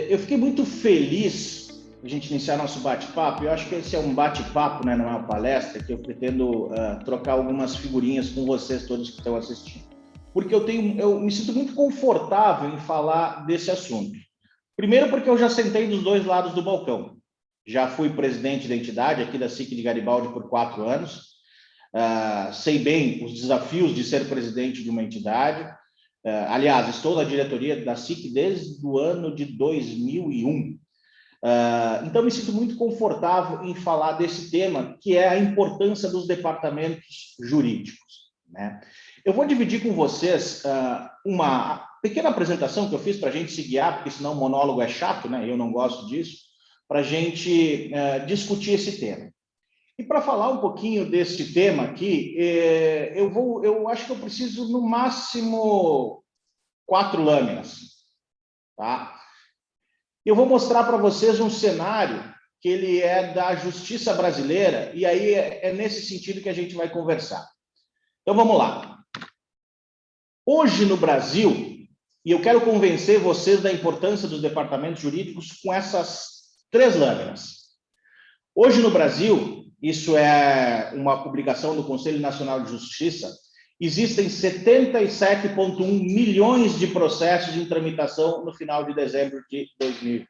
Eu fiquei muito feliz a gente iniciar nosso bate-papo. Eu acho que esse é um bate-papo, né? Não é uma palestra, que eu pretendo trocar algumas figurinhas com vocês todos que estão assistindo. Porque eu me sinto muito confortável em falar desse assunto. Primeiro porque eu já sentei dos dois lados do balcão. Já fui presidente da entidade aqui da SIC de Garibaldi por 4 anos. Sei bem os desafios de ser presidente de uma entidade. Aliás, estou na diretoria da SIC desde o ano de 2001. Então, me sinto muito confortável em falar desse tema, que é a importância dos departamentos jurídicos, né? Eu vou dividir com vocês uma pequena apresentação que eu fiz para a gente se guiar, porque senão o monólogo é chato, né? Eu não gosto disso, para a gente discutir esse tema. E para falar um pouquinho desse tema aqui, eu acho que eu preciso, no máximo, 4 lâminas, tá? Eu vou mostrar para vocês um cenário que ele é da justiça brasileira, e aí é nesse sentido que a gente vai conversar. Então, vamos lá. Hoje, no Brasil, e eu quero convencer vocês da importância dos departamentos jurídicos com essas 3 lâminas. Hoje, no Brasil, isso é uma publicação do Conselho Nacional de Justiça, existem 77,1 milhões de processos em tramitação no final de dezembro de 2020.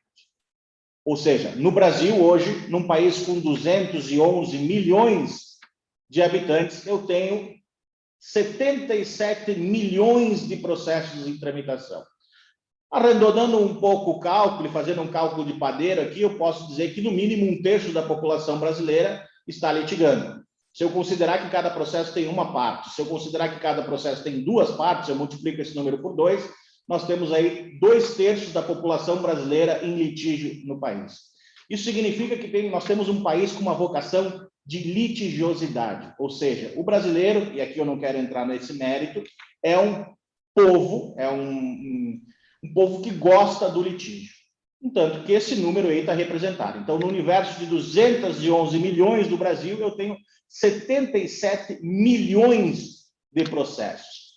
Ou seja, no Brasil, hoje, num país com 211 milhões de habitantes, eu tenho 77 milhões de processos em tramitação. Arredondando um pouco o cálculo, fazendo um cálculo de padeiro aqui, eu posso dizer que, no mínimo, 1/3 da população brasileira está litigando. Se eu considerar que cada processo tem uma parte, se eu considerar que cada processo tem 2 partes, eu multiplico esse número por 2, nós temos aí 2/3 da população brasileira em litígio no país. Isso significa que nós temos um país com uma vocação de litigiosidade, ou seja, o brasileiro, e aqui eu não quero entrar nesse mérito, é um povo, um povo que gosta do litígio. Entanto que esse número aí está representado. Então, no universo de 211 milhões do Brasil, eu tenho 77 milhões de processos.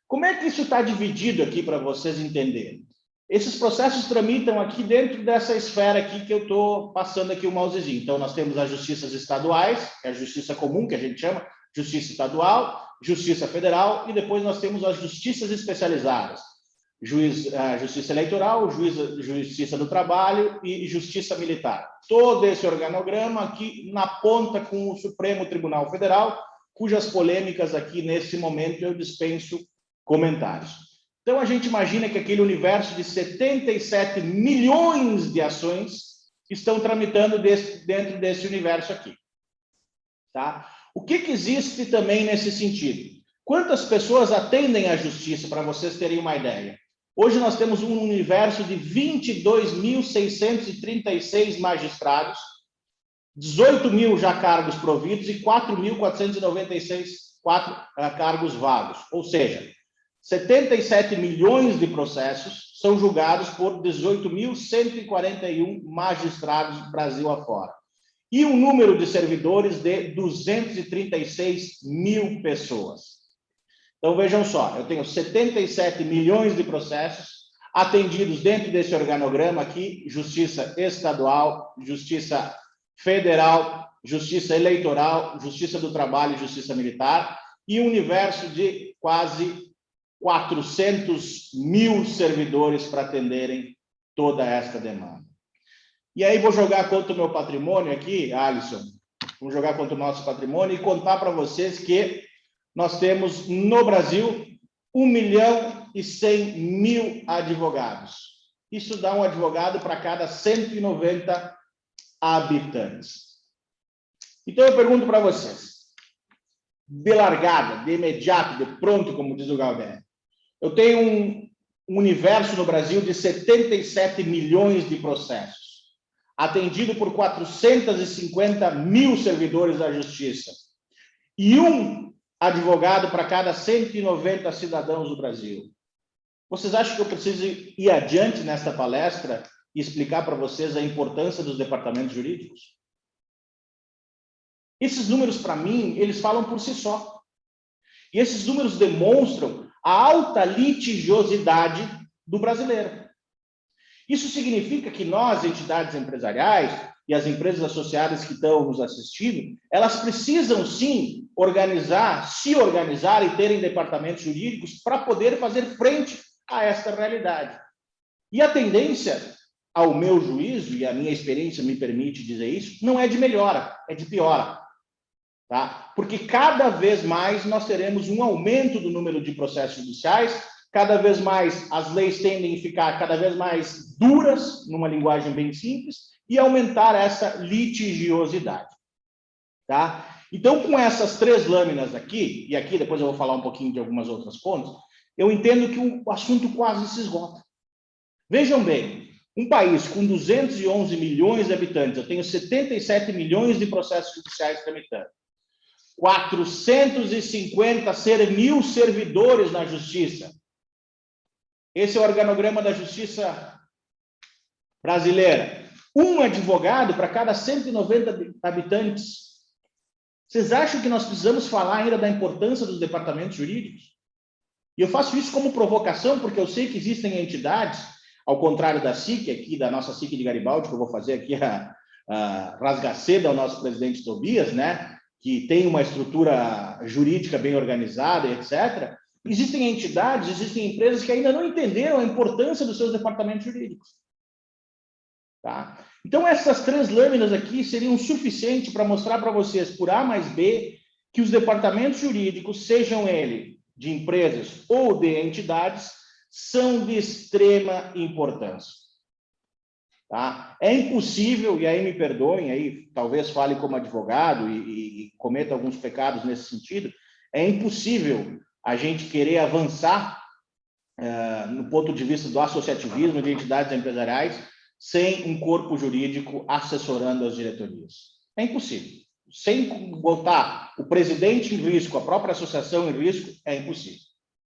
Como é que isso está dividido aqui para vocês entenderem? Esses processos tramitam aqui dentro dessa esfera aqui que eu estou passando aqui o mousezinho. Então, nós temos as justiças estaduais, que é a justiça comum, que a gente chama, justiça estadual, justiça federal, e depois nós temos as justiças especializadas. Justiça eleitoral, justiça do trabalho e justiça militar. Todo esse organograma aqui na ponta com o Supremo Tribunal Federal, cujas polêmicas aqui nesse momento eu dispenso comentários. Então a gente imagina que aquele universo de 77 milhões de ações estão tramitando dentro desse universo aqui. Tá? O que existe também nesse sentido? Quantas pessoas atendem à justiça, para vocês terem uma ideia? Hoje nós temos um universo de 22.636 magistrados, 18 mil já cargos providos e 4.496 cargos vagos. Ou seja, 77 milhões de processos são julgados por 18.141 magistrados Brasil afora. E um número de servidores de 236 mil pessoas. Então, vejam só, eu tenho 77 milhões de processos atendidos dentro desse organograma aqui, justiça estadual, justiça federal, justiça eleitoral, justiça do trabalho e justiça militar, e um universo de quase 400 mil servidores para atenderem toda esta demanda. E aí vou jogar contra o meu patrimônio aqui, Alisson, vamos jogar contra o nosso patrimônio e contar para vocês que nós temos no Brasil 1.100.000 advogados. Isso dá um advogado para cada 190 habitantes. Então eu pergunto para vocês, de largada, de imediato, de pronto, como diz o Galdério, eu tenho um universo no Brasil de 77 milhões de processos, atendido por 450 mil servidores da Justiça, e um advogado para cada 190 cidadãos do Brasil. Vocês acham que eu preciso ir adiante nesta palestra e explicar para vocês a importância dos departamentos jurídicos? Esses números, para mim, eles falam por si só. E esses números demonstram a alta litigiosidade do brasileiro. Isso significa que nós, entidades empresariais e as empresas associadas que estão nos assistindo, elas precisam sim se organizar e terem departamentos jurídicos para poder fazer frente a esta realidade. E a tendência, ao meu juízo, e a minha experiência me permite dizer isso, não é de melhora, é de piora. Tá? Porque cada vez mais nós teremos um aumento do número de processos judiciais, cada vez mais as leis tendem a ficar cada vez mais duras, numa linguagem bem simples, e aumentar essa litigiosidade. Tá? Então, com essas 3 lâminas aqui, e aqui depois eu vou falar um pouquinho de algumas outras pontos, eu entendo que o assunto quase se esgota. Vejam bem, um país com 211 milhões de habitantes, eu tenho 77 milhões de processos judiciais tramitando, 450 mil servidores na justiça. Esse é o organograma da justiça brasileira. Um advogado para cada 190 habitantes. Vocês acham que nós precisamos falar ainda da importância dos departamentos jurídicos? E eu faço isso como provocação, porque eu sei que existem entidades, ao contrário da SIC, aqui, da nossa SIC de Garibaldi, que eu vou fazer aqui a rasgaceda ao nosso presidente Tobias, né? Que tem uma estrutura jurídica bem organizada, etc. Existem entidades, existem empresas que ainda não entenderam a importância dos seus departamentos jurídicos. Tá? Então, essas 3 lâminas aqui seriam suficientes para mostrar para vocês, por A mais B, que os departamentos jurídicos, sejam eles de empresas ou de entidades, são de extrema importância. Tá? É impossível, e aí me perdoem, aí talvez fale como advogado e cometa alguns pecados nesse sentido, é impossível a gente querer avançar no ponto de vista do associativismo de entidades empresariais sem um corpo jurídico assessorando as diretorias. É impossível. Sem botar o presidente em risco, a própria associação em risco, é impossível.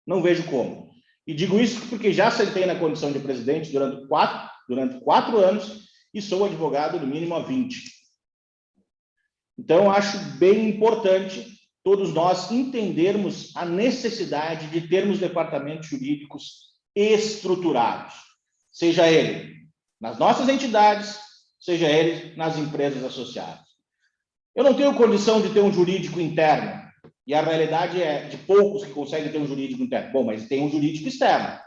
Não vejo como. E digo isso porque já sentei na condição de presidente durante 4 anos e sou advogado no mínimo há 20. Então, acho bem importante todos nós entendermos a necessidade de termos departamentos jurídicos estruturados, seja ele nas nossas entidades, seja ele nas empresas associadas. Eu não tenho condição de ter um jurídico interno, e a realidade é de poucos que conseguem ter um jurídico interno. Bom, mas tem um jurídico externo,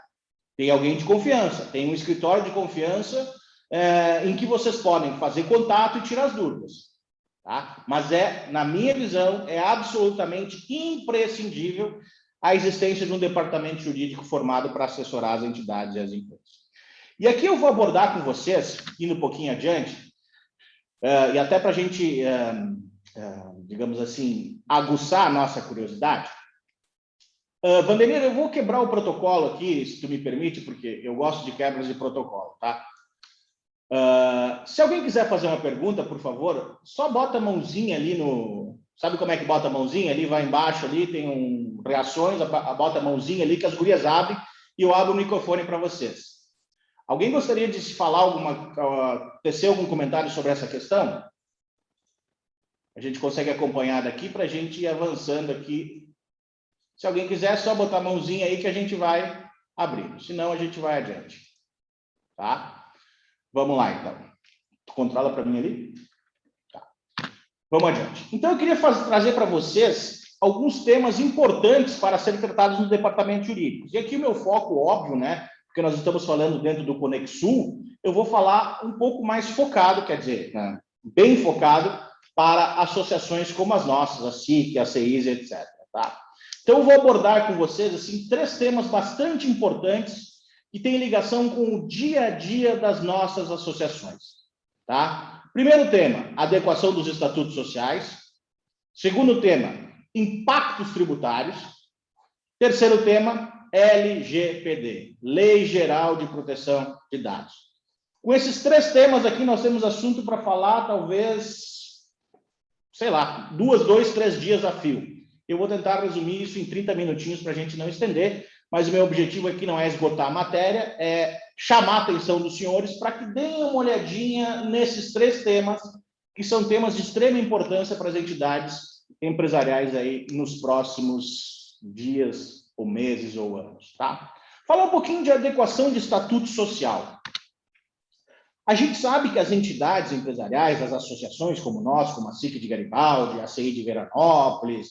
tem alguém de confiança, tem um escritório de confiança em que vocês podem fazer contato e tirar as dúvidas. Tá? Mas na minha visão, é absolutamente imprescindível a existência de um departamento jurídico formado para assessorar as entidades e as empresas. E aqui eu vou abordar com vocês, indo um pouquinho adiante, e até para a gente, digamos assim, aguçar a nossa curiosidade. Vanderlei, eu vou quebrar o protocolo aqui, se tu me permite, porque eu gosto de quebras de protocolo, tá? Se alguém quiser fazer uma pergunta, por favor, só bota a mãozinha ali no... Sabe como é que bota a mãozinha? Ali vai embaixo, ali tem reações, bota a mãozinha ali que as gurias abrem e eu abro o microfone para vocês. Alguém gostaria de falar tecer algum comentário sobre essa questão? A gente consegue acompanhar daqui para a gente ir avançando aqui. Se alguém quiser, é só botar a mãozinha aí que a gente vai abrindo. Senão, a gente vai adiante. Tá? Vamos lá, então. Tu controla para mim ali? Tá. Vamos adiante. Então, eu queria trazer para vocês alguns temas importantes para serem tratados no departamento jurídico. E aqui o meu foco, óbvio, né? Porque nós estamos falando dentro do Conexul, eu vou falar um pouco mais focado, quer dizer, né, bem focado para associações como as nossas, a SIC, a CEIS, etc. Tá? Então, eu vou abordar com vocês assim, 3 temas bastante importantes que têm ligação com o dia a dia das nossas associações. Tá? Primeiro tema, adequação dos estatutos sociais. Segundo tema, impactos tributários. Terceiro tema, LGPD, Lei Geral de Proteção de Dados. Com esses 3 temas aqui, nós temos assunto para falar, talvez, sei lá, 2, 3 dias a fio. Eu vou tentar resumir isso em 30 minutinhos para a gente não estender, mas o meu objetivo aqui não é esgotar a matéria, é chamar a atenção dos senhores para que deem uma olhadinha nesses 3 temas, que são temas de extrema importância para as entidades empresariais aí nos próximos dias, ou meses, ou anos, tá? Falar um pouquinho de adequação de estatuto social. A gente sabe que as entidades empresariais, as associações como nós, como a SIC de Garibaldi, a CI de Veranópolis,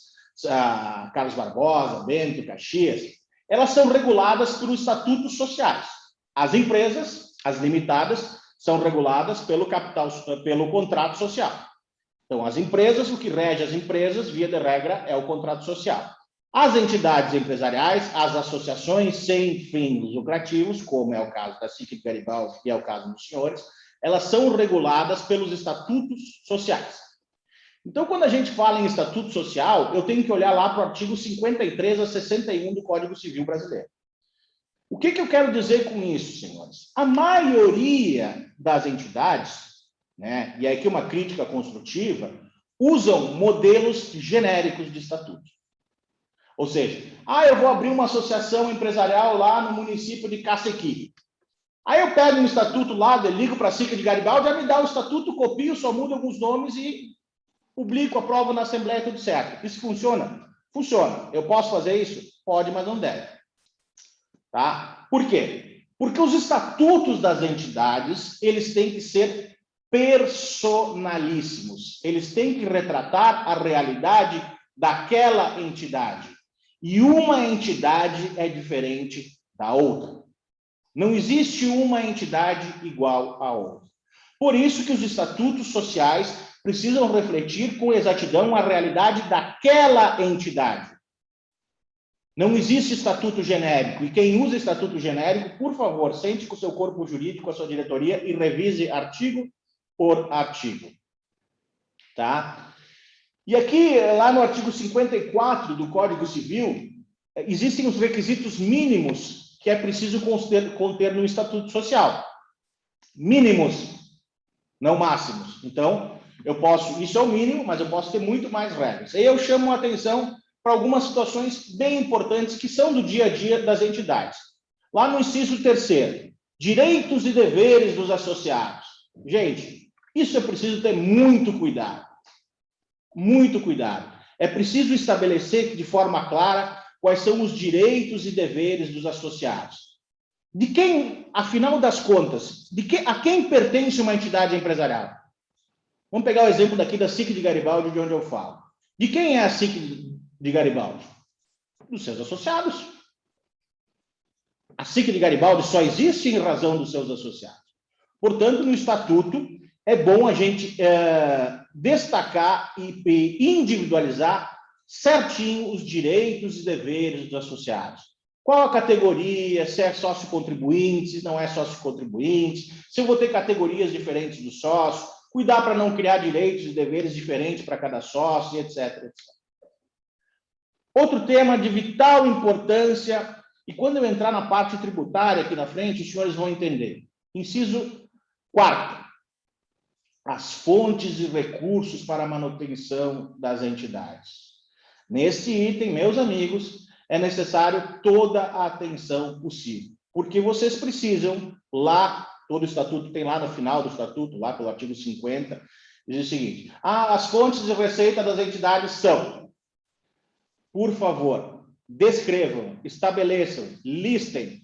a Carlos Barbosa, Bento, Caxias, elas são reguladas por estatutos sociais. As empresas, as limitadas, são reguladas pelo contrato social. Então, as empresas, o que rege as empresas, via de regra, é o contrato social. As entidades empresariais, as associações sem fins lucrativos, como é o caso da SIC de Garibaldi e é o caso dos senhores, elas são reguladas pelos estatutos sociais. Então, quando a gente fala em estatuto social, eu tenho que olhar lá para o artigo 53 a 61 do Código Civil Brasileiro. O que eu quero dizer com isso, senhores? A maioria das entidades, né, e aqui uma crítica construtiva, usam modelos genéricos de estatuto. Ou seja, eu vou abrir uma associação empresarial lá no município de Cacequi. Aí eu pego um estatuto lá, ligo para a SIC de Garibaldi, já me dá o estatuto, copio, só mudo alguns nomes e publico, aprovo na Assembleia, tudo certo. Isso funciona? Funciona. Eu posso fazer isso? Pode, mas não deve. Tá? Por quê? Porque os estatutos das entidades, eles têm que ser personalíssimos. Eles têm que retratar a realidade daquela entidade. E uma entidade é diferente da outra. Não existe uma entidade igual à outra. Por isso que os estatutos sociais precisam refletir com exatidão a realidade daquela entidade. Não existe estatuto genérico. E quem usa estatuto genérico, por favor, sente com o seu corpo jurídico, com a sua diretoria e revise artigo por artigo. Tá? E aqui, lá no artigo 54 do Código Civil, existem os requisitos mínimos que é preciso conter no Estatuto Social. Mínimos, não máximos. Então, isso é o mínimo, mas eu posso ter muito mais regras. Aí eu chamo a atenção para algumas situações bem importantes que são do dia a dia das entidades. Lá no inciso 3º, direitos e deveres dos associados. Gente, isso é preciso ter muito cuidado. Muito cuidado. É preciso estabelecer de forma clara quais são os direitos e deveres dos associados. De quem, afinal das contas, a quem pertence uma entidade empresarial? Vamos pegar o exemplo daqui da SIC de Garibaldi, de onde eu falo. De quem é a SIC de Garibaldi? Dos seus associados. A SIC de Garibaldi só existe em razão dos seus associados. Portanto, no estatuto, é bom a gente destacar e individualizar certinho os direitos e deveres dos associados. Qual a categoria, se é sócio-contribuinte, se não é sócio-contribuinte, se eu vou ter categorias diferentes do sócio, cuidar para não criar direitos e deveres diferentes para cada sócio, etc, etc. Outro tema de vital importância, e quando eu entrar na parte tributária aqui na frente, os senhores vão entender. Inciso 4º. As fontes e recursos para a manutenção das entidades. Nesse item, meus amigos, é necessário toda a atenção possível, porque vocês precisam, lá, todo o estatuto tem lá no final do estatuto, lá pelo artigo 50, diz o seguinte, as fontes de receita das entidades são, por favor, descrevam, estabeleçam, listem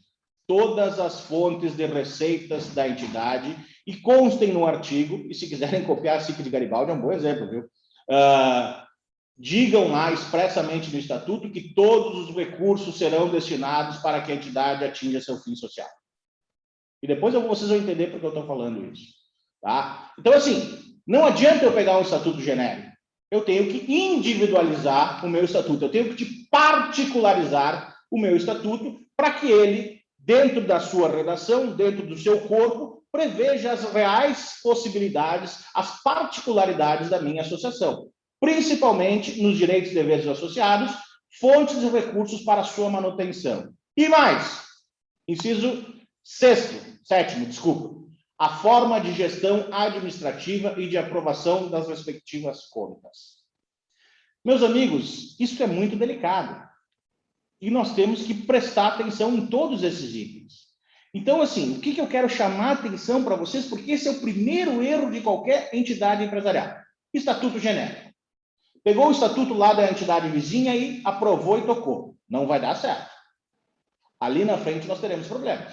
todas as fontes de receitas da entidade e constem no artigo, e se quiserem copiar a SIC de Garibaldi, é um bom exemplo, viu? Digam lá expressamente no estatuto que todos os recursos serão destinados para que a entidade atinja seu fim social. E depois vocês vão entender por que eu estou falando isso. Tá? Então, assim, não adianta eu pegar um estatuto genérico. Eu tenho que individualizar o meu estatuto. Eu tenho que particularizar o meu estatuto para que ele, dentro da sua redação, dentro do seu corpo, preveja as reais possibilidades, as particularidades da minha associação, principalmente nos direitos e deveres associados, fontes e recursos para a sua manutenção. E mais, inciso 7º, desculpa, a forma de gestão administrativa e de aprovação das respectivas contas. Meus amigos, isso é muito delicado. E nós temos que prestar atenção em todos esses itens. Então, assim, o que eu quero chamar a atenção para vocês, porque esse é o primeiro erro de qualquer entidade empresarial. Estatuto genérico. Pegou o estatuto lá da entidade vizinha e aprovou e tocou. Não vai dar certo. Ali na frente nós teremos problemas.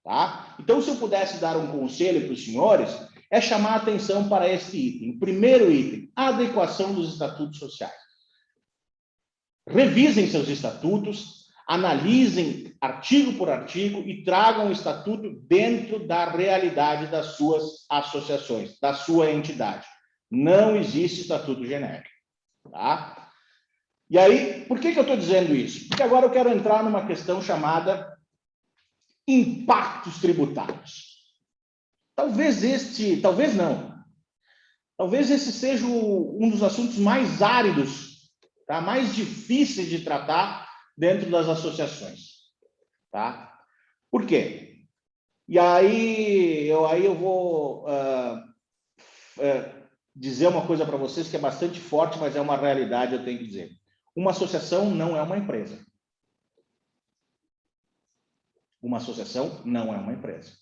Tá? Então, se eu pudesse dar um conselho para os senhores, é chamar a atenção para este item. Primeiro item, adequação dos estatutos sociais. Revisem seus estatutos, analisem artigo por artigo e tragam o estatuto dentro da realidade das suas associações, da sua entidade. Não existe estatuto genérico. Tá? E aí, por que eu estou dizendo isso? Porque agora eu quero entrar numa questão chamada impactos tributários. Talvez esse seja um dos assuntos mais áridos, tá? Mais difíceis de tratar dentro das associações, tá? Por quê? E aí eu vou dizer uma coisa para vocês que é bastante forte, mas é uma realidade, eu tenho que dizer. Uma associação não é uma empresa. Uma associação não é uma empresa.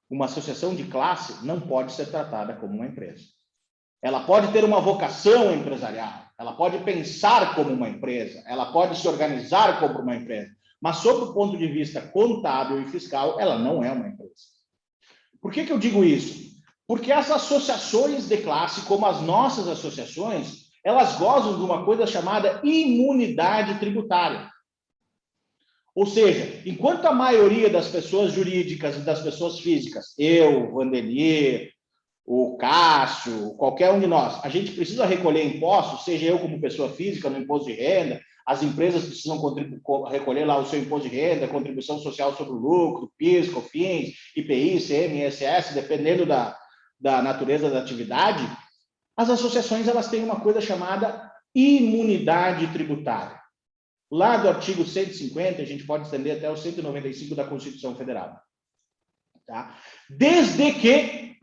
Uma associação de classe não pode ser tratada como uma empresa. Ela pode ter uma vocação empresarial, ela pode pensar como uma empresa, ela pode se organizar como uma empresa, mas sob o ponto de vista contábil e fiscal, ela não é uma empresa. Por que eu digo isso? Porque as associações de classe, como as nossas associações, elas gozam de uma coisa chamada imunidade tributária. Ou seja, enquanto a maioria das pessoas jurídicas e das pessoas físicas, eu, Vandelier, o Cássio, qualquer um de nós, a gente precisa recolher impostos, seja eu como pessoa física no imposto de renda, as empresas precisam recolher lá o seu imposto de renda, contribuição social sobre o lucro, PIS, COFINS, IPI, ICM, ISS, dependendo da natureza da atividade, as associações elas têm uma coisa chamada imunidade tributária. Lá do artigo 150, a gente pode estender até o 195 da Constituição Federal. Tá? Desde que,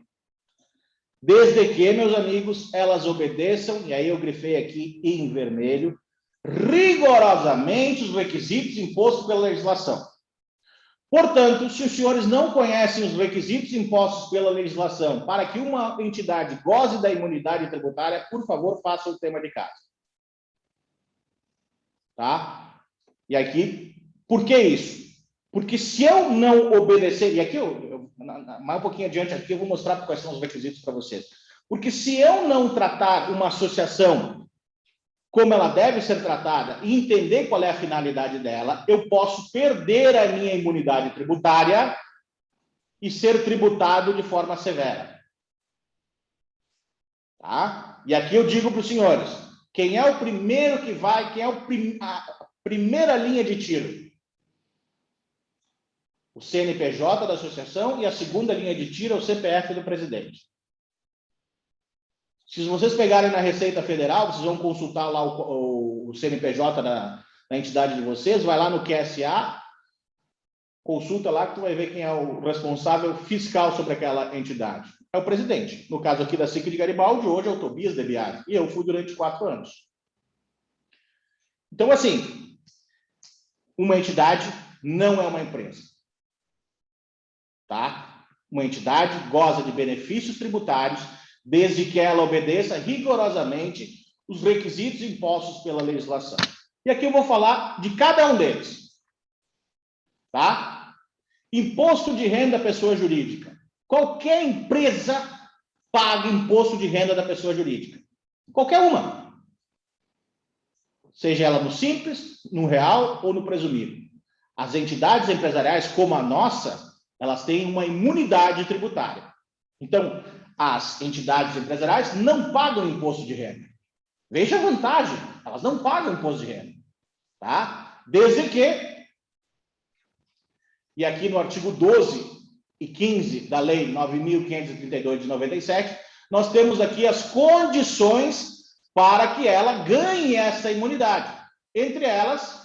meus amigos, elas obedeçam, e aí eu grifei aqui em vermelho, rigorosamente os requisitos impostos pela legislação. Portanto, se os senhores não conhecem os requisitos impostos pela legislação para que uma entidade goze da imunidade tributária, por favor, faça o tema de casa. Tá? E aqui, por que isso? Porque se eu não obedecer, e aqui, mais um pouquinho adiante aqui, eu vou mostrar quais são os requisitos para vocês. Porque se eu não tratar uma associação como ela deve ser tratada e entender qual é a finalidade dela, eu posso perder a minha imunidade tributária e ser tributado de forma severa. Tá? E aqui eu digo para os senhores, quem é o primeiro que vai, quem é a primeira linha de tiro? O CNPJ da associação e a segunda linha de tiro é o CPF do presidente. Se vocês pegarem na Receita Federal, vocês vão consultar lá o CNPJ da entidade de vocês, vai lá no QSA, consulta lá que tu vai ver quem é o responsável fiscal sobre aquela entidade. É o presidente. No caso aqui da SIC de Garibaldi, hoje é o Tobias de Biasi. E eu fui durante 4 anos. Então, assim, uma entidade não é uma empresa. Tá? Uma entidade goza de benefícios tributários desde que ela obedeça rigorosamente os requisitos impostos pela legislação. E aqui eu vou falar de cada um deles. Tá? Imposto de renda à pessoa jurídica. Qualquer empresa paga imposto de renda da pessoa jurídica. Qualquer uma. Seja ela no simples, no real ou no presumido. As entidades empresariais, como a nossa, elas têm uma imunidade tributária. Então, as entidades empresariais não pagam imposto de renda. Veja a vantagem, elas não pagam imposto de renda. Tá? Desde que, e aqui no artigo 12 e 15 da Lei 9.532 de 97, nós temos aqui as condições para que ela ganhe essa imunidade. Entre elas,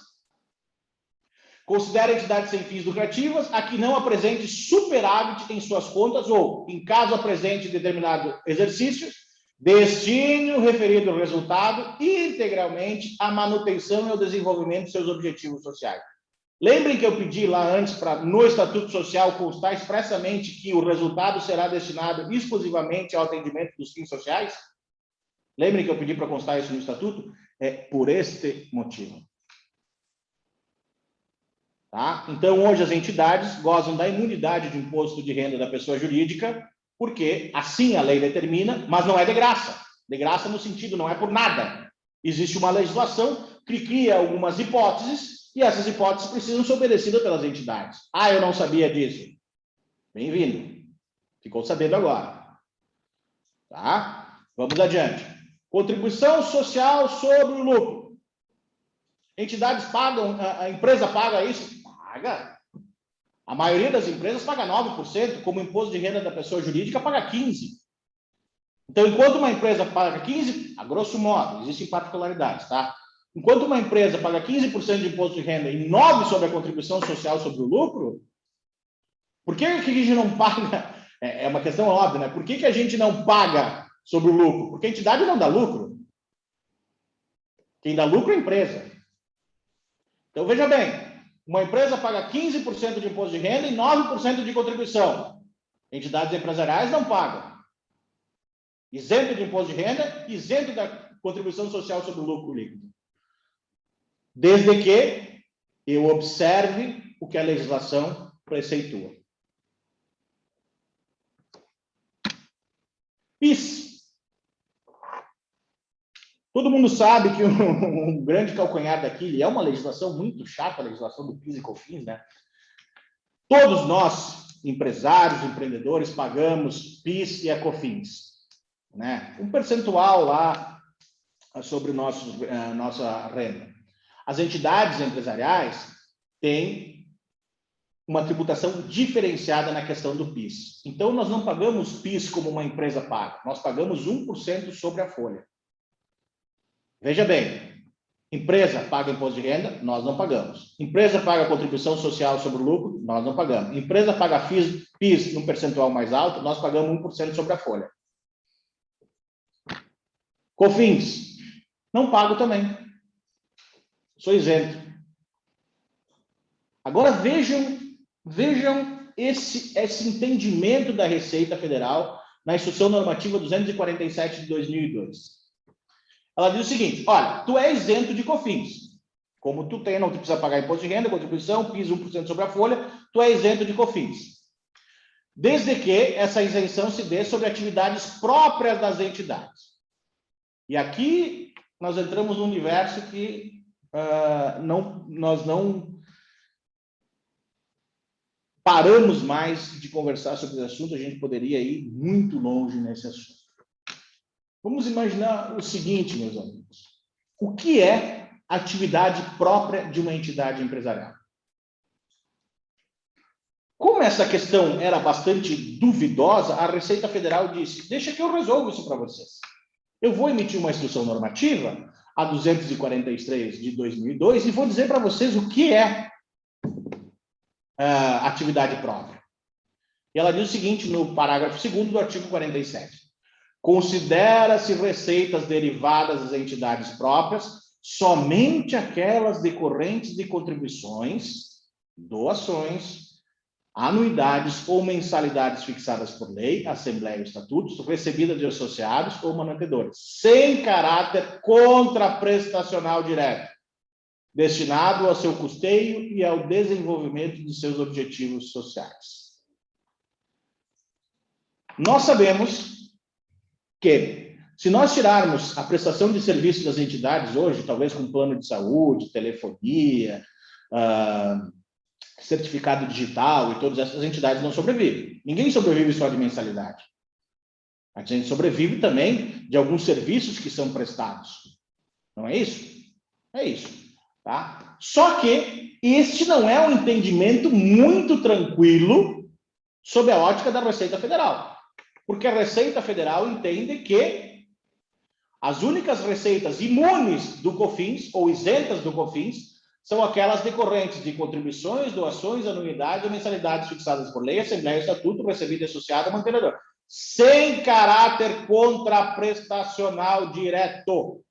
considera entidades sem fins lucrativas a que não apresente superávit em suas contas ou, em caso apresente determinado exercício, destine o referido resultado integralmente à manutenção e ao desenvolvimento de seus objetivos sociais. Lembrem que eu pedi lá antes para no Estatuto Social constar expressamente que o resultado será destinado exclusivamente ao atendimento dos fins sociais? Lembrem que eu pedi para constar isso no Estatuto? É por este motivo. Tá? Então, hoje as entidades gozam da imunidade de imposto de renda da pessoa jurídica, porque assim a lei determina, mas não é de graça. De graça no sentido, não é por nada. Existe uma legislação que cria algumas hipóteses, e essas hipóteses precisam ser obedecidas pelas entidades. Ah, eu não sabia disso. Bem-vindo. Ficou sabendo agora. Tá? Vamos adiante. Contribuição social sobre o lucro. Entidades pagam, a empresa paga isso? Paga. A maioria das empresas paga 9%, como o imposto de renda da pessoa jurídica paga 15%. Então, enquanto uma empresa paga 15%, a grosso modo, existem particularidades, tá? Enquanto uma empresa paga 15% de imposto de renda e 9% sobre a contribuição social sobre o lucro, por que a gente não paga? É uma questão óbvia, né? Por que a gente não paga sobre o lucro? Porque a entidade não dá lucro. Quem dá lucro é a empresa. Então, veja bem, uma empresa paga 15% de imposto de renda e 9% de contribuição. Entidades empresariais não pagam. Isento de imposto de renda, isento da contribuição social sobre o lucro líquido. Desde que eu observe o que a legislação preceitua. PIS. Todo mundo sabe que um grande calcanhar daquilo, e é uma legislação muito chata, a legislação do PIS e COFINS, né? Todos nós, empresários, empreendedores, pagamos PIS e a COFINS, né? Um percentual lá sobre nossa renda. As entidades empresariais têm uma tributação diferenciada na questão do PIS. Então, nós não pagamos PIS como uma empresa paga, nós pagamos 1% sobre a folha. Veja bem, empresa paga imposto de renda, nós não pagamos. Empresa paga contribuição social sobre o lucro, nós não pagamos. Empresa paga PIS num percentual mais alto, nós pagamos 1% sobre a folha. COFINS, não pago também. Sou isento. Agora vejam esse entendimento da Receita Federal na Instrução Normativa 247 de 2002. Ela diz o seguinte: olha, tu é isento de COFINS. Como tu não precisa pagar imposto de renda, contribuição, PIS 1% sobre a folha, tu é isento de COFINS. Desde que essa isenção se dê sobre atividades próprias das entidades. E aqui nós entramos num universo que nós não paramos mais de conversar sobre esse assunto, a gente poderia ir muito longe nesse assunto. Vamos imaginar o seguinte, meus amigos. O que é atividade própria de uma entidade empresarial? Como essa questão era bastante duvidosa, a Receita Federal disse: deixa que eu resolvo isso para vocês. Eu vou emitir uma instrução normativa, a 243 de 2002, e vou dizer para vocês o que é atividade própria. E ela diz o seguinte no parágrafo 2º do artigo 47. Considera-se receitas derivadas das entidades próprias somente aquelas decorrentes de contribuições, doações, anuidades ou mensalidades fixadas por lei, assembleia ou estatutos, recebidas de associados ou mantenedores, sem caráter contraprestacional direto, destinado ao seu custeio e ao desenvolvimento de seus objetivos sociais. Nós sabemos que, se nós tirarmos a prestação de serviços das entidades hoje, talvez com plano de saúde, telefonia, certificado digital e todas essas entidades não sobrevivem. Ninguém sobrevive só de mensalidade. A gente sobrevive também de alguns serviços que são prestados. Não é isso? É isso. Tá? Só que este não é um entendimento muito tranquilo sob a ótica da Receita Federal. Porque a Receita Federal entende que as únicas receitas imunes do COFINS, ou isentas do COFINS, são aquelas decorrentes de contribuições, doações, anuidades ou mensalidades fixadas por lei, assembleia, estatuto, recebido e associado a mantenedor, sem caráter contraprestacional direto.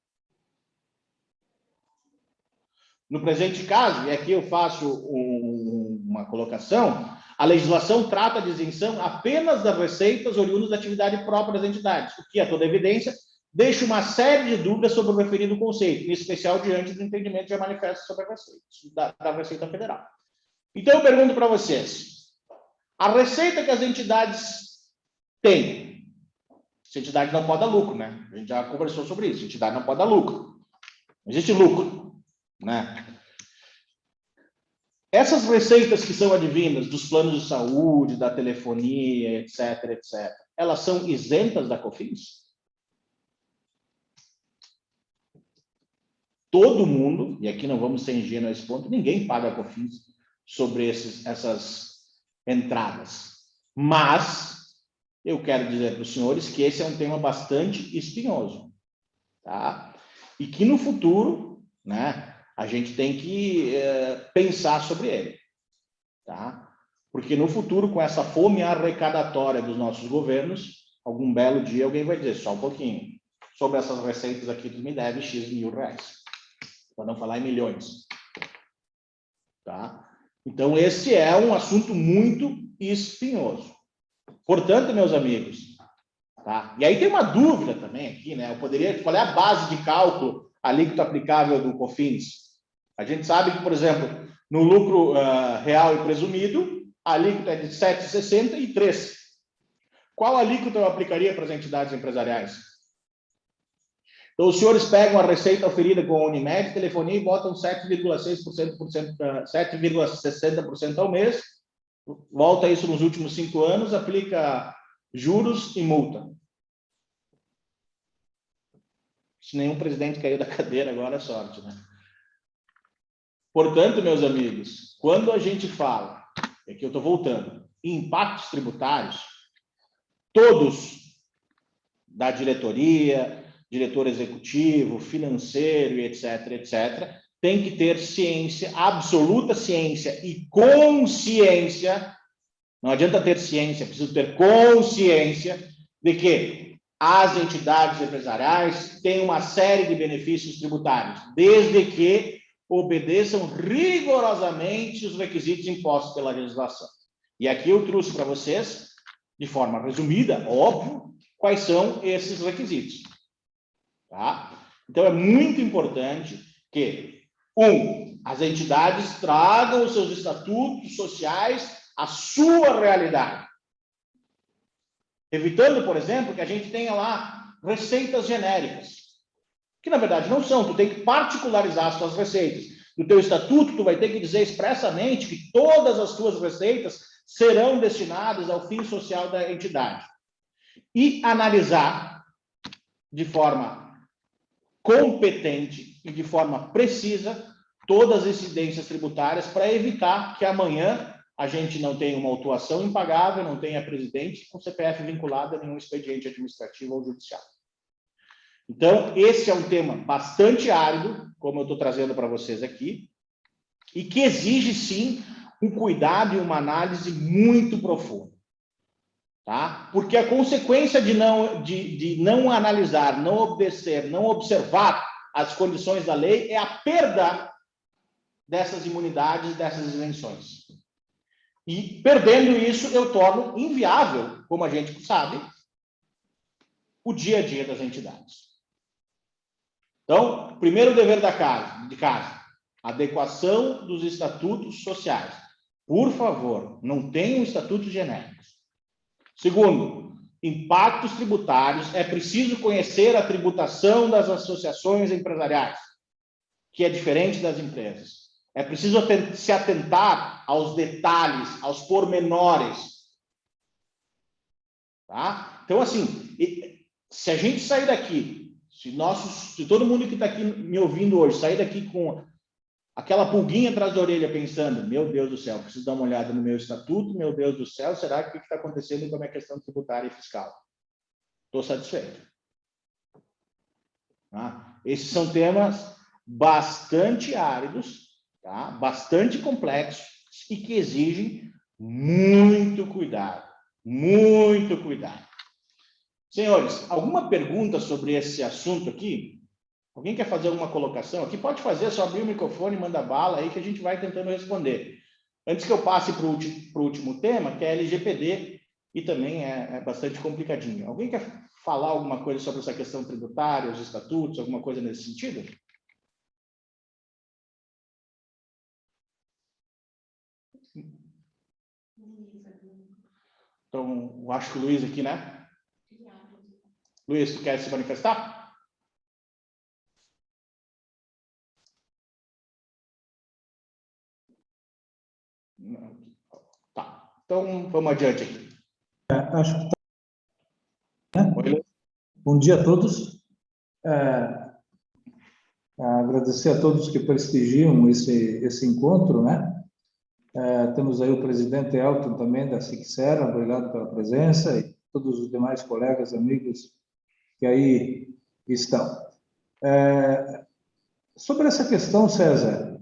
No presente caso, e aqui eu faço uma colocação, a legislação trata de isenção apenas das receitas oriundas da atividade própria das entidades, o que, a toda evidência, deixa uma série de dúvidas sobre o referido conceito, em especial diante do entendimento já manifesto sobre a Receita, da Receita Federal. Então, eu pergunto para vocês, a receita que as entidades têm, se a entidade não pode dar lucro, né? A gente já conversou sobre isso, a entidade não pode dar lucro. Não existe lucro, né? Essas receitas que são advindas dos planos de saúde, da telefonia, etc., etc., elas são isentas da COFINS? Todo mundo, e aqui não vamos ser ingênuos a esse ponto, ninguém paga a COFINS sobre essas entradas. Mas eu quero dizer para os senhores que esse é um tema bastante espinhoso, tá? E que no futuro, né, a gente tem que pensar sobre ele, tá? Porque no futuro, com essa fome arrecadatória dos nossos governos, algum belo dia alguém vai dizer, só um pouquinho, sobre essas receitas aqui tu me deve X mil reais, para não falar em milhões, tá? Então, esse é um assunto muito espinhoso. Portanto, meus amigos, tá? E aí tem uma dúvida também aqui, né? Qual é a base de cálculo alíquota aplicável do COFINS? A gente sabe que, por exemplo, no lucro real e presumido, a alíquota é de 7,60 e 3. Qual alíquota eu aplicaria para as entidades empresariais? Então, os senhores pegam a receita oferida com a Unimed, telefonia e botam 7,60% ao mês, volta isso nos últimos 5 anos, aplica juros e multa. Se nenhum presidente caiu da cadeira agora, é sorte, né? Portanto, meus amigos, quando a gente fala, aqui eu estou voltando, em impactos tributários, todos da diretoria, diretor executivo, financeiro, etc., etc., tem que ter ciência, absoluta ciência e consciência, não adianta ter ciência, preciso ter consciência de que as entidades empresariais têm uma série de benefícios tributários, desde que obedeçam rigorosamente os requisitos impostos pela legislação. E aqui eu trouxe para vocês, de forma resumida, óbvio, quais são esses requisitos. Tá? Então, é muito importante que, as entidades tragam os seus estatutos sociais à sua realidade. Evitando, por exemplo, que a gente tenha lá receitas genéricas, que na verdade não são. Tu tem que particularizar as tuas receitas. No teu estatuto, tu vai ter que dizer expressamente que todas as tuas receitas serão destinadas ao fim social da entidade. E analisar de forma competente e de forma precisa todas as incidências tributárias para evitar que amanhã a gente não tenha uma autuação impagável, não tenha presidente com CPF vinculado a nenhum expediente administrativo ou judicial. Então, esse é um tema bastante árido, como eu estou trazendo para vocês aqui, e que exige, sim, um cuidado e uma análise muito profunda. Tá? Porque a consequência de não analisar, não obedecer, não observar as condições da lei é a perda dessas imunidades, dessas isenções. E, perdendo isso, eu torno inviável, como a gente sabe, o dia a dia das entidades. Então, primeiro dever de casa, adequação dos estatutos sociais. Por favor, não tenham estatutos genéricos. Segundo, impactos tributários. É preciso conhecer a tributação das associações empresariais, que é diferente das empresas. É preciso se atentar aos detalhes, aos pormenores. Tá? Então, assim, se a gente sair daqui, se todo mundo que está aqui me ouvindo hoje sair daqui com aquela pulguinha atrás da orelha pensando, meu Deus do céu, preciso dar uma olhada no meu estatuto, meu Deus do céu, será que o que está acontecendo com a minha questão tributária e fiscal? Estou satisfeito. Tá? Esses são temas bastante áridos, tá? Bastante complexos e que exigem muito cuidado, muito cuidado. Senhores, alguma pergunta sobre esse assunto aqui? Alguém quer fazer alguma colocação aqui? Pode fazer, só abrir o microfone e manda bala aí que a gente vai tentando responder. Antes que eu passe para o último tema, que é LGPD, e também é bastante complicadinho. Alguém quer falar alguma coisa sobre essa questão tributária, os estatutos, alguma coisa nesse sentido? Então, eu acho que o Luiz aqui, né? Luiz, tu quer se manifestar? Não. Tá. Então, vamos adiante aqui. Acho que bom dia a todos. Agradecer a todos que prestigiam esse encontro, né? Temos aí o presidente Elton também da Sixera, obrigado pela presença, e todos os demais colegas, amigos que aí estão. Sobre essa questão, César,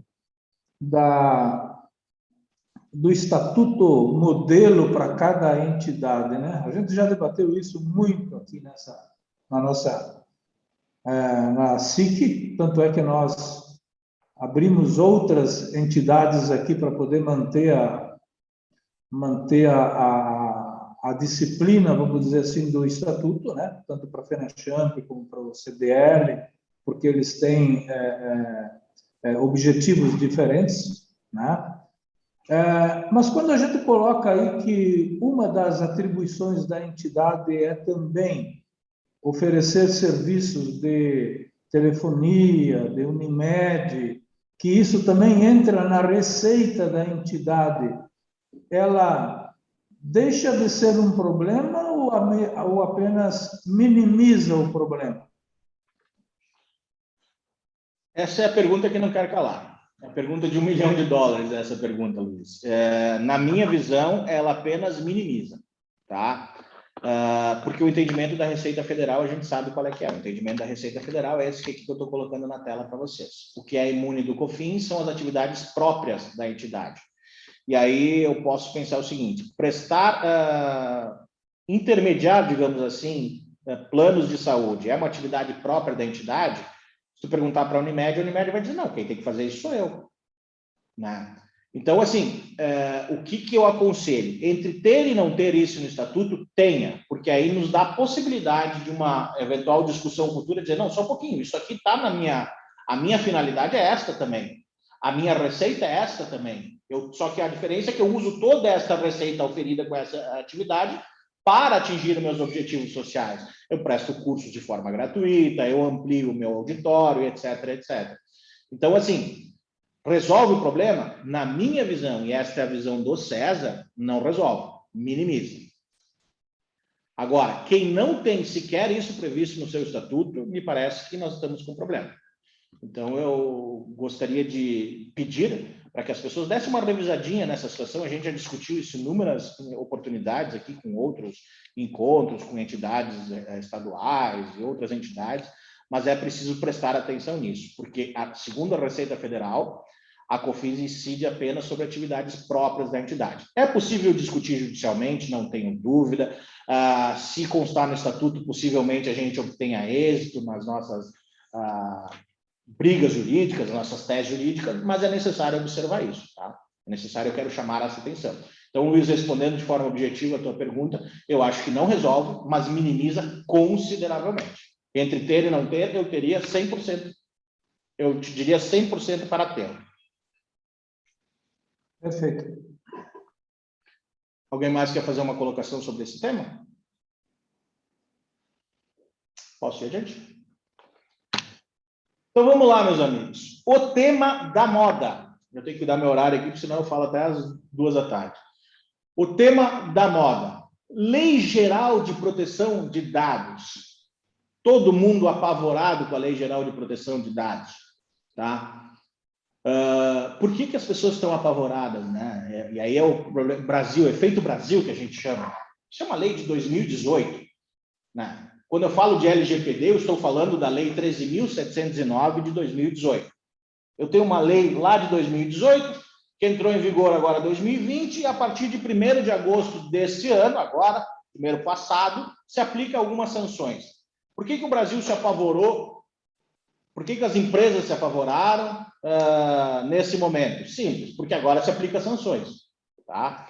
do estatuto modelo para cada entidade, né? A gente já debateu isso muito aqui na SIC, tanto é que nós abrimos outras entidades aqui para poder manter a disciplina, vamos dizer assim, do estatuto, né? Tanto para a FENACHAMP como para o CDL, porque eles têm objetivos diferentes, né? Mas quando a gente coloca aí que uma das atribuições da entidade é também oferecer serviços de telefonia, de Unimed, que isso também entra na receita da entidade, ela deixa de ser um problema ou apenas minimiza o problema? Essa é a pergunta que não quero calar. É a pergunta de $1 milhão, essa pergunta, Luiz. Na minha visão, ela apenas minimiza, tá? Porque o entendimento da Receita Federal, a gente sabe qual é que é. O entendimento da Receita Federal é esse que eu estou colocando na tela para vocês. O que é imune do COFINS são as atividades próprias da entidade. E aí eu posso pensar o seguinte, intermediar, digamos assim, planos de saúde é uma atividade própria da entidade. Se tu perguntar para a Unimed vai dizer, não, quem tem que fazer isso sou eu. Né? Então, assim, o que eu aconselho? Entre ter e não ter isso no estatuto, tenha, porque aí nos dá a possibilidade de uma eventual discussão futura, dizer, não, só um pouquinho, isso aqui está a minha finalidade é esta também, a minha receita é esta também. Só que a diferença é que eu uso toda essa receita oferida com essa atividade para atingir meus objetivos sociais. Eu presto cursos de forma gratuita, eu amplio o meu auditório, etc, etc. Então, assim, resolve o problema? Na minha visão, e esta é a visão do César, não resolve, minimiza. Agora, quem não tem sequer isso previsto no seu estatuto, me parece que nós estamos com problema. Então, eu gostaria de pedir para que as pessoas dessem uma revisadinha nessa situação. A gente já discutiu isso em inúmeras oportunidades aqui com outros encontros, com entidades estaduais e outras entidades, mas é preciso prestar atenção nisso, porque, segundo a Receita Federal, a COFINS incide apenas sobre atividades próprias da entidade. É possível discutir judicialmente, não tenho dúvida. Se constar no estatuto, possivelmente a gente obtenha êxito nas nossas brigas jurídicas, nossas teses jurídicas, mas é necessário observar isso, tá? É necessário, eu quero chamar essa atenção. Então, Luiz, respondendo de forma objetiva a tua pergunta, eu acho que não resolve, mas minimiza consideravelmente. Entre ter e não ter, eu teria 100%, eu te diria 100% para ter. Perfeito. Alguém mais quer fazer uma colocação sobre esse tema? Posso ir adiante? Então, vamos lá, meus amigos. O tema da moda. Eu tenho que dar meu horário aqui, porque senão eu falo até às 14h. O tema da moda. Lei Geral de Proteção de Dados. Todo mundo apavorado com a Lei Geral de Proteção de Dados. Tá? Por que as pessoas estão apavoradas? Né? E aí é o problema, Brasil, efeito Brasil, que a gente chama. Isso é uma lei de 2018. Né? Quando eu falo de LGPD, eu estou falando da Lei 13.709 de 2018. Eu tenho uma lei lá de 2018, que entrou em vigor agora em 2020, e a partir de 1º de agosto deste ano, agora, primeiro passado, se aplica algumas sanções. Por que o Brasil se apavorou? Por que as empresas se apavoraram nesse momento? Simples, porque agora se aplica sanções. Tá?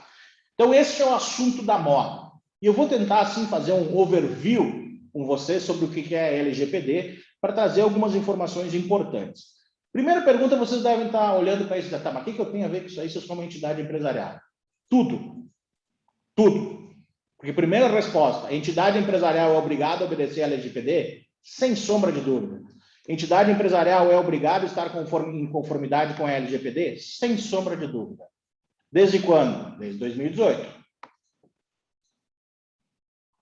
Então, esse é o assunto da moda. E eu vou tentar, assim, fazer um overview com você sobre o que é a LGPD, para trazer algumas informações importantes. Primeira pergunta, vocês devem estar olhando para isso, mas o que eu tenho a ver com isso aí se eu sou uma entidade empresarial? Tudo. Tudo. Porque, primeira resposta, a entidade empresarial é obrigada a obedecer à LGPD? Sem sombra de dúvida. A entidade empresarial é obrigada a estar em conformidade com a LGPD? Sem sombra de dúvida. Desde quando? Desde 2018.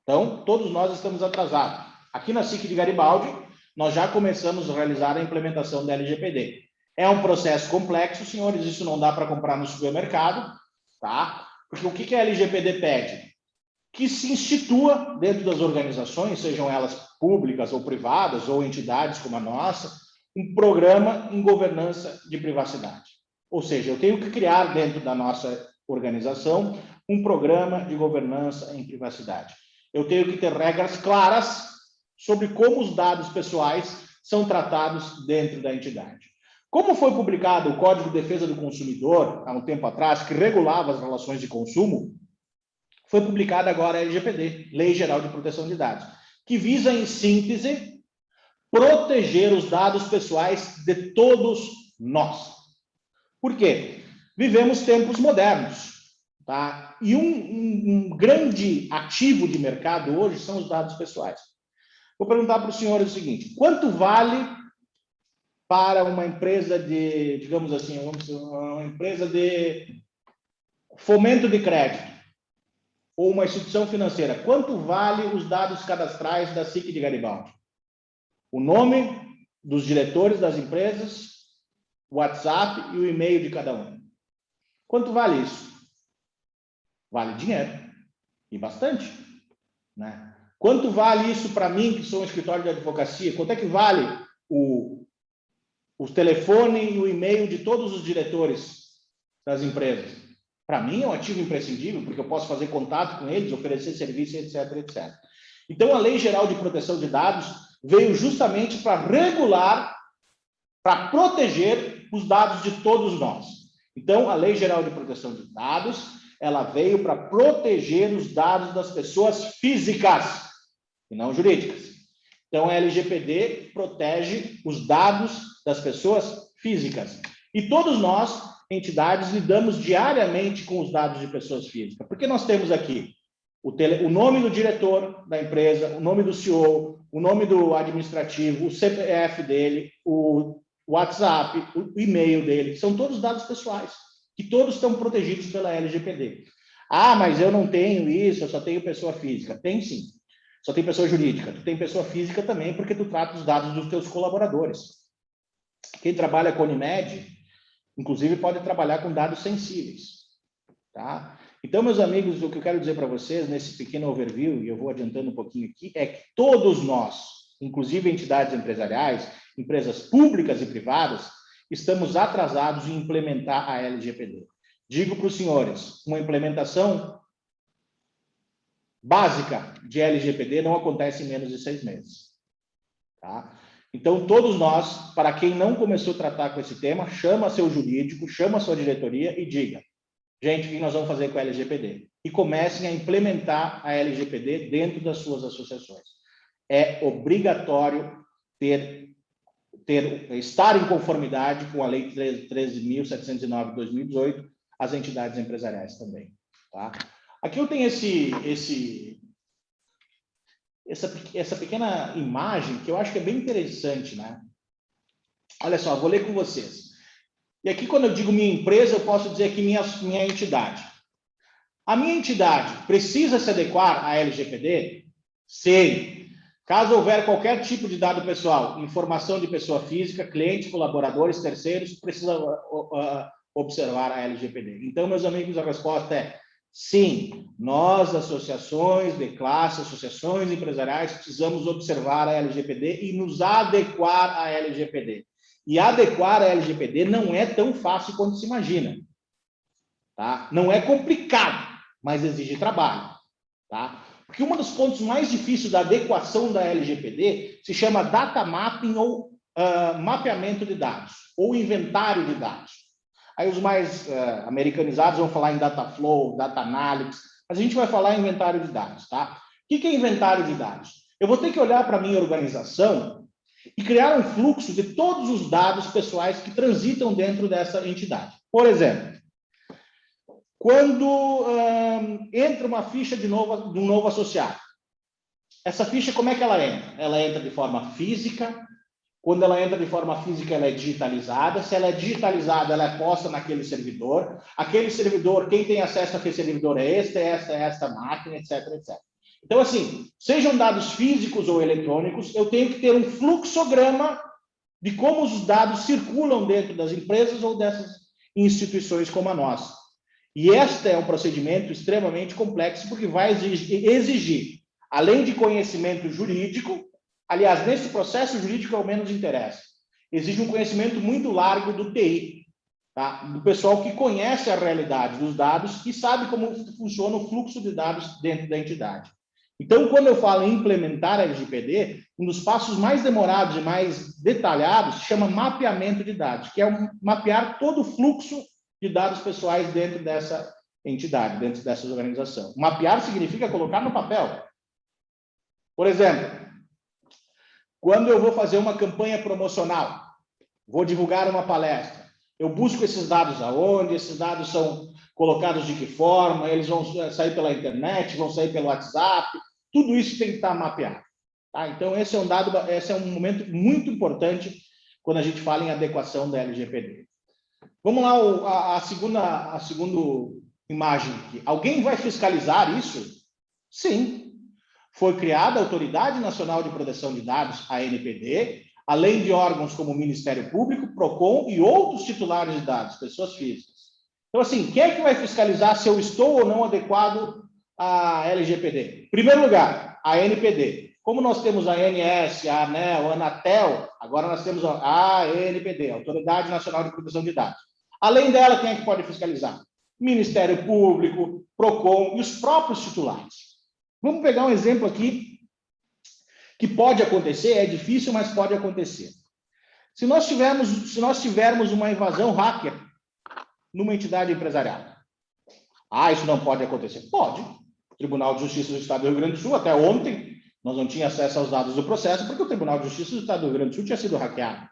Então, todos nós estamos atrasados. Aqui na SIC de Garibaldi, nós já começamos a realizar a implementação da LGPD. É um processo complexo, senhores, isso não dá para comprar no supermercado, tá? Porque o que a LGPD pede? Que se institua dentro das organizações, sejam elas públicas ou privadas, ou entidades como a nossa, um programa em governança de privacidade. Ou seja, eu tenho que criar dentro da nossa organização um programa de governança em privacidade. Eu tenho que ter regras claras sobre como os dados pessoais são tratados dentro da entidade. Como foi publicado o Código de Defesa do Consumidor, há um tempo atrás, que regulava as relações de consumo, foi publicada agora a LGPD, Lei Geral de Proteção de Dados, que visa, em síntese, proteger os dados pessoais de todos nós. Por quê? Vivemos tempos modernos, tá? E um grande ativo de mercado hoje são os dados pessoais. Vou perguntar para os senhores o seguinte: quanto vale para uma empresa de, digamos assim, uma empresa de fomento de crédito ou uma instituição financeira, quanto vale os dados cadastrais da SIC de Garibaldi? O nome dos diretores das empresas, o WhatsApp e o e-mail de cada um. Quanto vale isso? Vale dinheiro. E bastante, né? Quanto vale isso para mim, que sou um escritório de advocacia? Quanto é que vale o telefone e o e-mail de todos os diretores das empresas? Para mim é um ativo imprescindível, porque eu posso fazer contato com eles, oferecer serviço, etc, etc. Então, a Lei Geral de Proteção de Dados veio justamente para regular, para proteger os dados de todos nós. Então, a Lei Geral de Proteção de Dados, ela veio para proteger os dados das pessoas físicas, e não jurídicas. Então, a LGPD protege os dados das pessoas físicas. E todos nós, entidades, lidamos diariamente com os dados de pessoas físicas. Porque nós temos aqui o nome do diretor da empresa, o nome do CEO, o nome do administrativo, o CPF dele, o WhatsApp, o e-mail dele, são todos dados pessoais, que todos estão protegidos pela LGPD. Ah, mas eu não tenho isso, eu só tenho pessoa física. Tem sim. Só tem pessoa jurídica. Tu tem pessoa física também, porque tu trata os dados dos teus colaboradores. Quem trabalha com Unimed, inclusive, pode trabalhar com dados sensíveis. Tá? Então, meus amigos, o que eu quero dizer para vocês, nesse pequeno overview, e eu vou adiantando um pouquinho aqui, é que todos nós, inclusive entidades empresariais, empresas públicas e privadas, estamos atrasados em implementar a LGPD. Digo para os senhores, uma implementação básica de LGPD não acontece em menos de 6 meses. Tá? Então, todos nós, para quem não começou a tratar com esse tema, chama seu jurídico, chama sua diretoria e diga: gente, o que nós vamos fazer com a LGPD? E comecem a implementar a LGPD dentro das suas associações. É obrigatório estar em conformidade com a Lei 13.709 de 2018, as entidades empresariais também. Tá? Aqui eu tenho essa pequena imagem que eu acho que é bem interessante, né? Olha só, vou ler com vocês. E aqui, quando eu digo minha empresa, eu posso dizer aqui minha entidade. A minha entidade precisa se adequar à LGPD? Sim. Caso houver qualquer tipo de dado pessoal, informação de pessoa física, clientes, colaboradores, terceiros, precisa observar a LGPD. Então, meus amigos, a resposta é sim. Nós, associações de classe, associações empresariais, precisamos observar a LGPD e nos adequar à LGPD. E adequar a LGPD não é tão fácil quanto se imagina. Tá? Não é complicado, mas exige trabalho. Tá? Porque um dos pontos mais difíceis da adequação da LGPD se chama data mapping ou mapeamento de dados, ou inventário de dados. Aí os mais americanizados vão falar em data flow, data analytics, mas a gente vai falar em inventário de dados. Tá? O que é inventário de dados? Eu vou ter que olhar para a minha organização e criar um fluxo de todos os dados pessoais que transitam dentro dessa entidade. Por exemplo, Quando entra uma ficha de um novo associado, essa ficha, como é que ela entra? Ela entra de forma física. Quando ela entra de forma física, ela é digitalizada. Se ela é digitalizada, ela é posta naquele servidor. Aquele servidor, quem tem acesso àquele servidor é esta máquina, etc, etc. Então, assim, sejam dados físicos ou eletrônicos, eu tenho que ter um fluxograma de como os dados circulam dentro das empresas ou dessas instituições como a nossa. E este é um procedimento extremamente complexo, porque vai exigir, além de conhecimento jurídico, aliás, nesse processo jurídico é o menos interessa, exige um conhecimento muito largo do TI, tá? Do pessoal que conhece a realidade dos dados e sabe como funciona o fluxo de dados dentro da entidade. Então, quando eu falo em implementar a LGPD, um dos passos mais demorados e mais detalhados se chama mapeamento de dados, que é mapear todo o fluxo de dados pessoais dentro dessa entidade, dentro dessa organização. Mapear significa colocar no papel. Por exemplo, quando eu vou fazer uma campanha promocional, vou divulgar uma palestra, eu busco esses dados aonde, esses dados são colocados de que forma, eles vão sair pela internet, vão sair pelo WhatsApp, tudo isso tem que estar mapeado. Tá? Então, esse é um momento muito importante quando a gente fala em adequação da LGPD. Vamos lá, a segunda imagem aqui. Alguém vai fiscalizar isso? Sim. Foi criada a Autoridade Nacional de Proteção de Dados, a ANPD, além de órgãos como o Ministério Público, PROCON e outros titulares de dados, pessoas físicas. Então, assim, quem é que vai fiscalizar se eu estou ou não adequado à LGPD? Em primeiro lugar, a ANPD. Como nós temos a ANS, a ANEL, a Anatel, agora nós temos a ANPD, Autoridade Nacional de Proteção de Dados. Além dela, quem é que pode fiscalizar? Ministério Público, PROCON e os próprios titulares. Vamos pegar um exemplo aqui que pode acontecer, é difícil, mas pode acontecer. Se nós tivermos uma invasão hacker numa entidade empresarial, isso não pode acontecer? Pode. O Tribunal de Justiça do Estado do Rio Grande do Sul, até ontem, nós não tínhamos acesso aos dados do processo, porque o Tribunal de Justiça do Estado do Rio Grande do Sul tinha sido hackeado.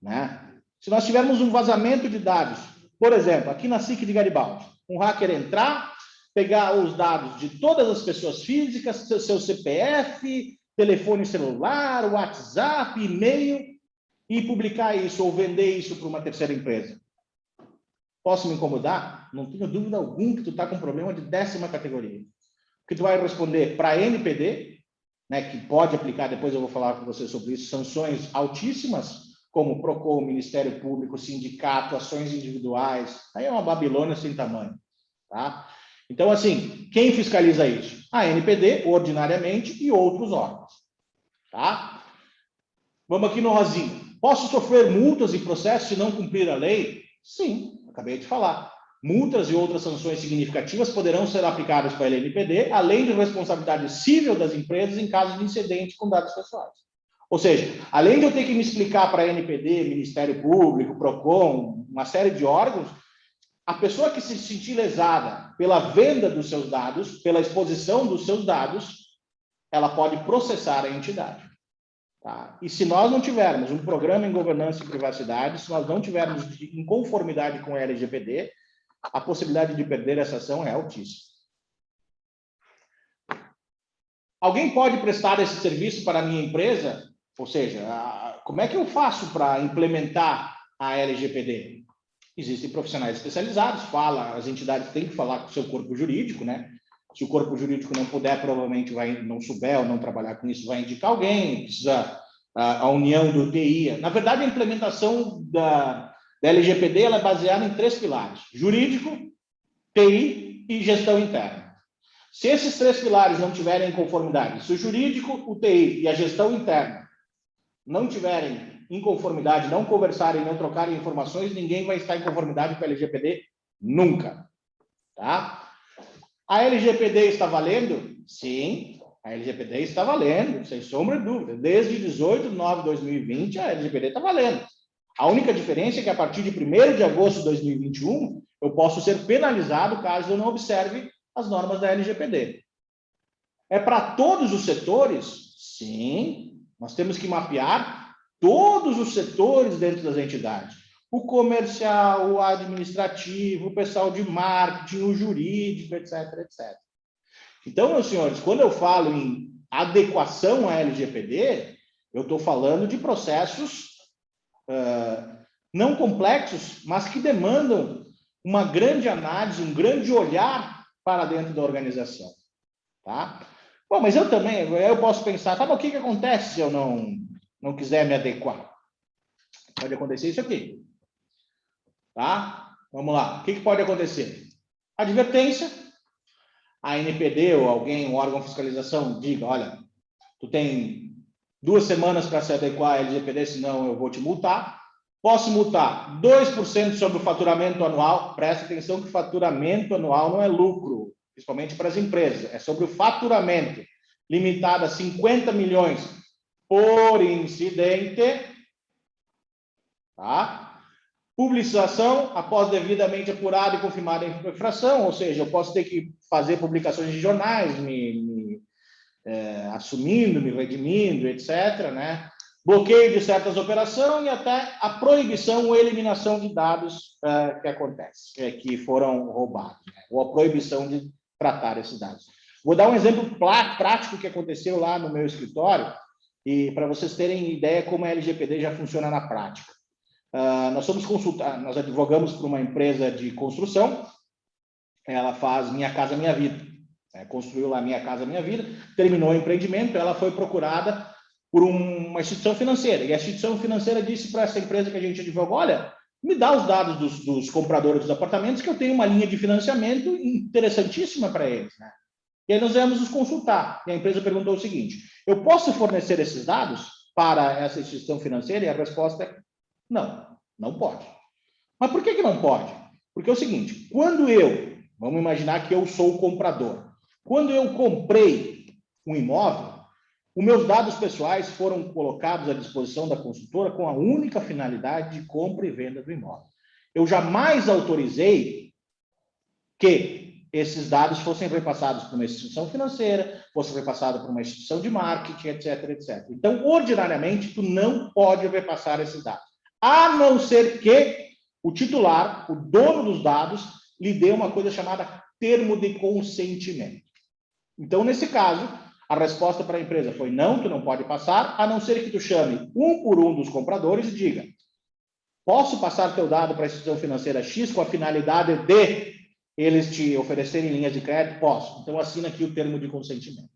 Né? Se nós tivermos um vazamento de dados, por exemplo, aqui na SIC de Garibaldi, um hacker entrar, pegar os dados de todas as pessoas físicas, seu CPF, telefone celular, WhatsApp, e-mail, e publicar isso ou vender isso para uma terceira empresa. Posso me incomodar? Não tenho dúvida alguma que tu está com um problema de 10ª categoria. Que tu vai responder para a NPD, né, que pode aplicar, depois eu vou falar com você sobre isso, sanções altíssimas, como PROCON, Ministério Público, sindicato, ações individuais. Aí é uma Babilônia sem tamanho. Tá? Então, assim, quem fiscaliza isso? A NPD, ordinariamente, e outros órgãos. Tá? Vamos aqui no rosinho. Posso sofrer multas e processos se não cumprir a lei? Sim, acabei de falar. Multas e outras sanções significativas poderão ser aplicadas pela LNPD, além de responsabilidade civil das empresas em caso de incidente com dados pessoais. Ou seja, além de eu ter que me explicar para a NPD, Ministério Público, PROCON, uma série de órgãos, a pessoa que se sentir lesada pela venda dos seus dados, pela exposição dos seus dados, ela pode processar a entidade. Tá? E se nós não tivermos um programa em governança e privacidade, se nós não tivermos em conformidade com a LGPD, a possibilidade de perder essa ação é altíssima. Alguém pode prestar esse serviço para a minha empresa? Ou seja, como é que eu faço para implementar a LGPD? Existem profissionais especializados, as entidades têm que falar com o seu corpo jurídico, né? Se o corpo jurídico não puder, provavelmente não souber ou não trabalhar com isso, vai indicar alguém, precisa a união do TI. Na verdade, a implementação da LGPD ela é baseada em 3 pilares: jurídico, TI e gestão interna. Se esses 3 pilares não tiverem conformidade, se o jurídico, o TI e a gestão interna não tiverem em conformidade, não conversarem, não trocarem informações, ninguém vai estar em conformidade com a LGPD nunca. Tá? A LGPD está valendo? Sim, a LGPD está valendo, sem sombra de dúvida. Desde 18 de nove de 2020, a LGPD está valendo. A única diferença é que, a partir de 1º de agosto de 2021, eu posso ser penalizado caso eu não observe as normas da LGPD. É para todos os setores? Sim, nós temos que mapear todos os setores dentro das entidades. o comercial, o administrativo, o pessoal de marketing, o jurídico, etc, etc. Então, meus senhores, quando eu falo em adequação à LGPD, eu estou falando de processos não complexos, mas que demandam uma grande análise, um grande olhar para dentro da organização. Tá? Bom, mas eu posso pensar, tá, mas o que acontece se eu não quiser me adequar? Pode acontecer isso aqui. Tá? Vamos lá. O que pode acontecer? Advertência. A ANPD ou alguém, um órgão de fiscalização, diga, olha, tu tem 2 semanas para se adequar à LGPD, senão eu vou te multar. Posso multar 2% sobre o faturamento anual. Presta atenção que faturamento anual não é lucro, principalmente para as empresas. É sobre o faturamento, limitado a 50 milhões por incidente. Tá? Publicização, após devidamente apurada e confirmada a infração, ou seja, eu posso ter que fazer publicações de jornais, assumindo, me redimindo, etc., né? Bloqueio de certas operações e até a proibição ou eliminação de dados que acontece, que foram roubados, né? Ou a proibição de tratar esses dados. Vou dar um exemplo prático que aconteceu lá no meu escritório, e para vocês terem ideia como a LGPD já funciona na prática. Nós advogamos para uma empresa de construção, ela faz Minha Casa Minha Vida, construiu lá Minha Casa Minha Vida, terminou o empreendimento, ela foi procurada por uma instituição financeira, e a instituição financeira disse para essa empresa que a gente advoga, olha, me dá os dados dos compradores dos apartamentos, que eu tenho uma linha de financiamento interessantíssima para eles, né? E aí nós viemos nos consultar, e a empresa perguntou o seguinte, eu posso fornecer esses dados para essa instituição financeira? E a resposta é, não pode. Mas por que não pode? Porque é o seguinte, vamos imaginar que eu sou o comprador, quando eu comprei um imóvel, os meus dados pessoais foram colocados à disposição da consultora com a única finalidade de compra e venda do imóvel. Eu jamais autorizei que esses dados fossem repassados para uma instituição financeira, fossem repassados para uma instituição de marketing, etc, etc. Então, ordinariamente, tu não pode repassar esses dados, a não ser que o titular, o dono dos dados, lhe dê uma coisa chamada termo de consentimento. Então, nesse caso, a resposta para a empresa foi não, tu não pode passar, a não ser que tu chame um por um dos compradores e diga, posso passar teu dado para a instituição financeira X com a finalidade de eles te oferecerem linhas de crédito? Posso. Então, assina aqui o termo de consentimento.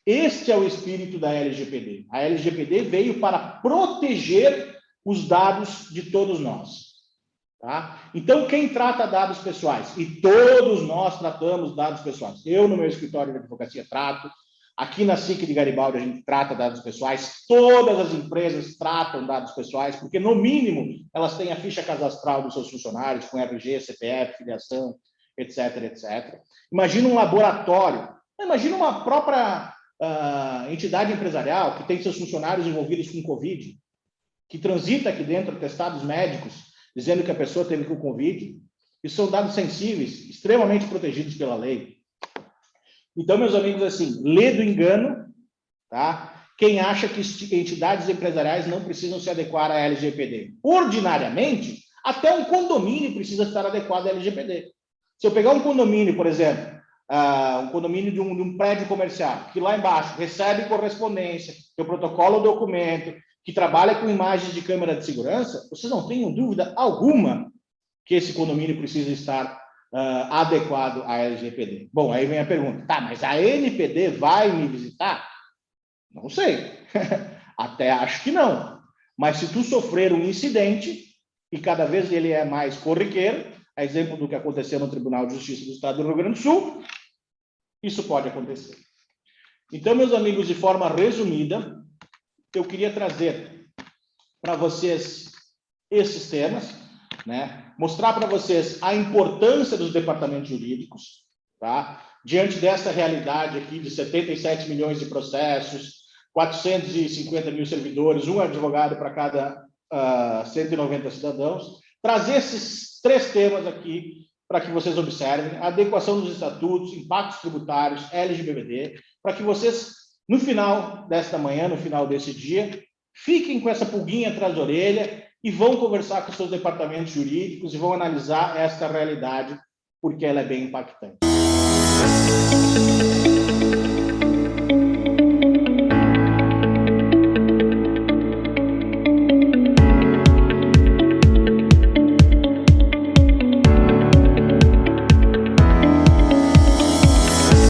Este é o espírito da LGPD. A LGPD veio para proteger os dados de todos nós. Tá? Então, quem trata dados pessoais? E todos nós tratamos dados pessoais. Eu, no meu escritório de advocacia, trato. Aqui na SIC de Garibaldi, a gente trata dados pessoais. Todas as empresas tratam dados pessoais, porque, no mínimo, elas têm a ficha cadastral dos seus funcionários, com RG, CPF, filiação, etc, etc. Imagina um laboratório. Imagina uma própria entidade empresarial que tem seus funcionários envolvidos com Covid, que transita aqui dentro testados médicos, dizendo que a pessoa teve com Covid. Isso são dados sensíveis, extremamente protegidos pela lei. Então, meus amigos, assim, lê do engano, tá? Quem acha que entidades empresariais não precisam se adequar à LGPD. Ordinariamente, até um condomínio precisa estar adequado à LGPD. Se eu pegar um condomínio, por exemplo, um condomínio de um prédio comercial, que lá embaixo recebe correspondência, que o protocolo o documento, que trabalha com imagens de câmera de segurança, vocês não tenham dúvida alguma que esse condomínio precisa estar adequado à LGPD. Bom, aí vem a pergunta, tá, mas a ANPD vai me visitar? Não sei, até acho que não. Mas se tu sofrer um incidente, e cada vez ele é mais corriqueiro, a exemplo do que aconteceu no Tribunal de Justiça do Estado do Rio Grande do Sul, isso pode acontecer. Então, meus amigos, de forma resumida, eu queria trazer para vocês esses temas, né? Mostrar para vocês a importância dos departamentos jurídicos, tá? Diante dessa realidade aqui de 77 milhões de processos, 450 mil servidores, um advogado para cada 190 cidadãos, trazer esses 3 temas aqui para que vocês observem, a adequação dos estatutos, impactos tributários, LGPD, para que vocês, no final desta manhã, no final desse dia, fiquem com essa pulguinha atrás da orelha e vão conversar com seus departamentos jurídicos e vão analisar esta realidade, porque ela é bem impactante.